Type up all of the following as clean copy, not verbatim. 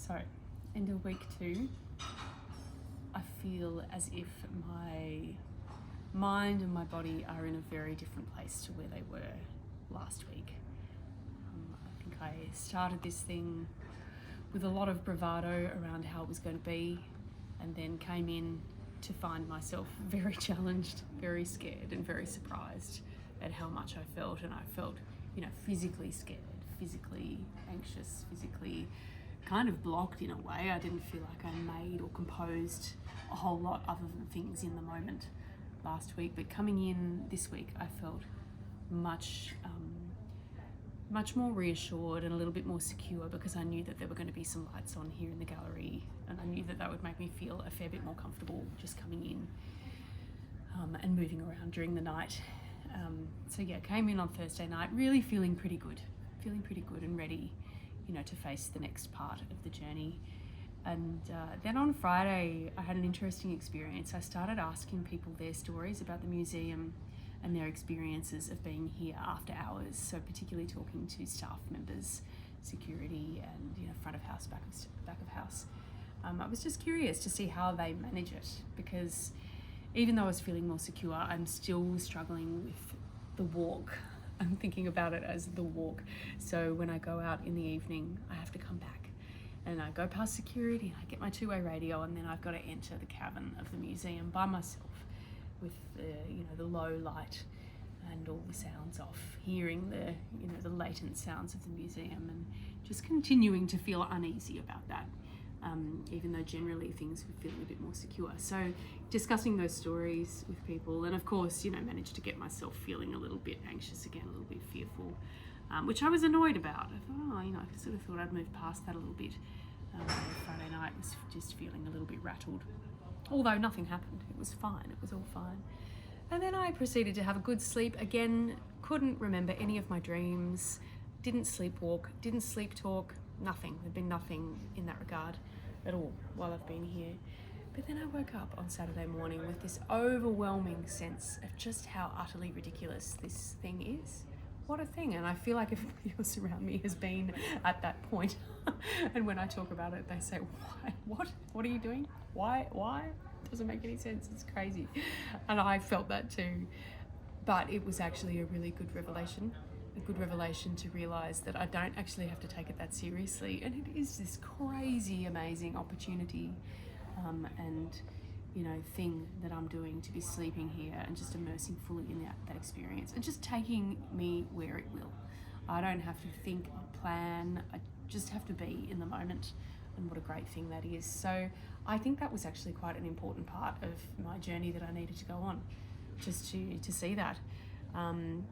So, into week 2, I feel as if my mind and my body are in a very different place to where they were last week. I think I started this thing with a lot of bravado around how it was going to be, and then came in to find myself very challenged, very scared, and very surprised at how much I felt. And I felt, physically scared, physically anxious, physically kind of blocked in a way. I didn't feel like I made or composed a whole lot other than things in the moment last week. But coming in this week, I felt much more reassured and a little bit more secure, because I knew that there were going to be some lights on here in the gallery, and I knew that that would make me feel a fair bit more comfortable just coming in and moving around during the night. Came in on Thursday night really feeling pretty good and ready, to face the next part of the journey. And then on Friday, I had an interesting experience. I started asking people their stories about the museum and their experiences of being here after hours. So particularly talking to staff members, security, and front of house, back of house. I was just curious to see how they manage it, because even though I was feeling more secure, I'm still struggling with the walk. I'm thinking about it as the walk. So when I go out in the evening, I have to come back, and I go past security, and I get my two-way radio, and then I've got to enter the cavern of the museum by myself, with the low light and all the sounds off, hearing the latent sounds of the museum, and just continuing to feel uneasy about that, even though generally things were feeling a bit more secure. So discussing those stories with people, and of course managed to get myself feeling a little bit anxious again, a little bit fearful, which I was annoyed about. I thought, I sort of thought I'd moved past that a little bit. Friday night was just feeling a little bit rattled. Although nothing happened, it was fine, it was all fine. And then I proceeded to have a good sleep. Again, couldn't remember any of my dreams, didn't sleepwalk, didn't sleep talk, nothing. There'd been nothing in that regard at all while I've been here. But then I woke up on Saturday morning with this overwhelming sense of just how utterly ridiculous this thing is. What a thing. And I feel like everybody else around me has been at that point. And when I talk about it, they say, why? What are you doing? Why? It doesn't make any sense. It's crazy. And I felt that too. But it was actually a really good revelation. A good revelation to realise that I don't actually have to take it that seriously. And it is this crazy, amazing opportunity and thing that I'm doing, to be sleeping here and just immersing fully in that experience, and just taking me where it will. I don't have to think or plan. I just have to be in the moment, and what a great thing that is. So I think that was actually quite an important part of my journey that I needed to go on, just to see that. And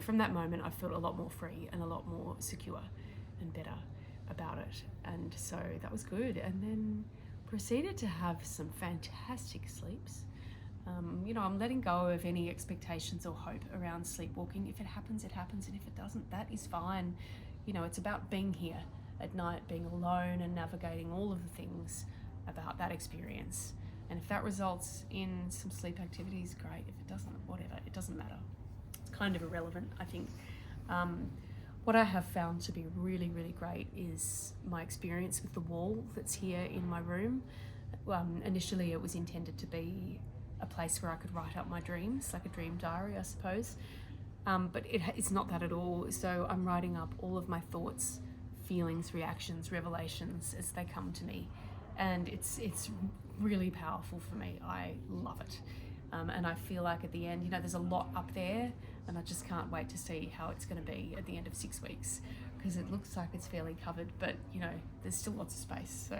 from that moment, I felt a lot more free and a lot more secure and better about it. And so that was good. And then proceeded to have some fantastic sleeps. I'm letting go of any expectations or hope around sleepwalking. If it happens, it happens. And if it doesn't, that is fine. It's about being here at night, being alone, and navigating all of the things about that experience. And if that results in some sleep activities, great. If it doesn't, whatever, it doesn't matter. It's kind of irrelevant, I think. What I have found to be really, really great is my experience with the wall that's here in my room. Initially, it was intended to be a place where I could write up my dreams, like a dream diary, I suppose. But it's not that at all. So I'm writing up all of my thoughts, feelings, reactions, revelations as they come to me. And it's really powerful for me. I love it. And I feel like at the end, there's a lot up there, and I just can't wait to see how it's going to be at the end of 6 weeks, because it looks like it's fairly covered, but there's still lots of space, so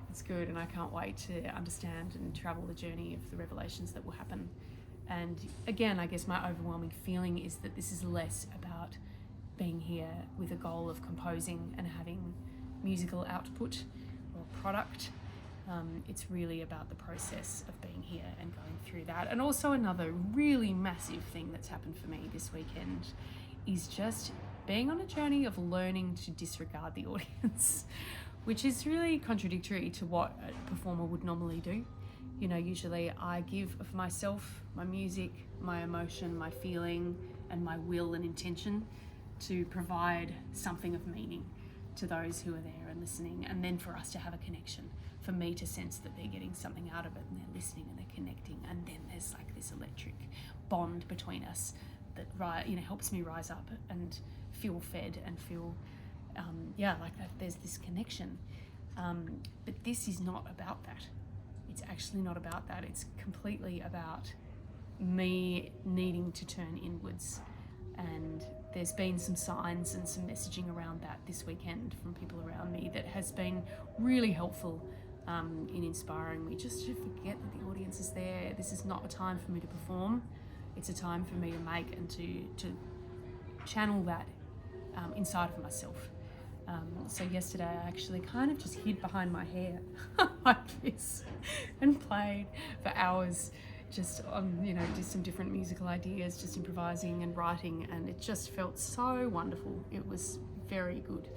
it's good. And I can't wait to understand and travel the journey of the revelations that will happen. And again, I guess my overwhelming feeling is that this is less about being here with a goal of composing and having musical output or product. It's really about the process of being here and going through that. And also another really massive thing that's happened for me this weekend is just being on a journey of learning to disregard the audience, which is really contradictory to what a performer would normally do. Usually I give of myself, my music, my emotion, my feeling, and my will and intention to provide something of meaning to those who are there and listening, and then for us to have a connection, for me to sense that they're getting something out of it and they're listening and they're connecting, and then there's like this electric bond between us that helps me rise up and feel fed and feel like that there's this connection. But this is not about that. It's actually not about that. It's completely about me needing to turn inwards. And there's been some signs and some messaging around that this weekend from people around me that has been really helpful in inspiring me just to forget that the audience is there. This is not a time for me to perform. It's a time for me to make and to channel that inside of myself. So yesterday I actually kind of just hid behind my hair like this and played for hours just on, just some different musical ideas, just improvising and writing, and it just felt so wonderful. It was very good.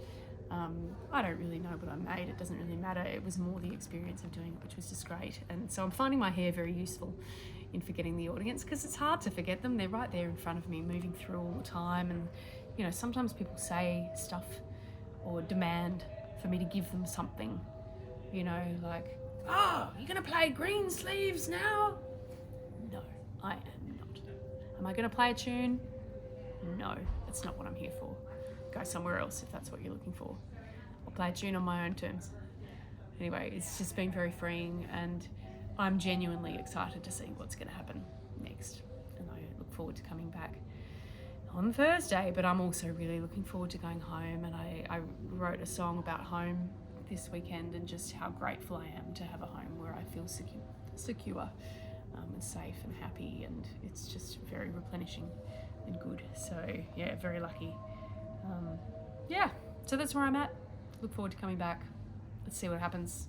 I don't really know what I made, it doesn't really matter. It was more the experience of doing it, which was just great. And so I'm finding my hair very useful in forgetting the audience, because it's hard to forget them. They're right there in front of me, moving through all the time. And sometimes people say stuff or demand for me to give them something, like, oh, you're gonna play Green Sleeves now? No, I am not. Am I gonna play a tune? No, that's not what I'm here for. Go somewhere else if that's what you're looking for. I'll play a tune on my own terms. Anyway, it's just been very freeing, and I'm genuinely excited to see what's gonna happen next. And I look forward to coming back on Thursday, but I'm also really looking forward to going home. And I wrote a song about home this weekend and just how grateful I am to have a home where I feel secure and safe and happy, and it's just very replenishing and good. So yeah, very lucky. So that's where I'm at. Look forward to coming back. Let's see what happens.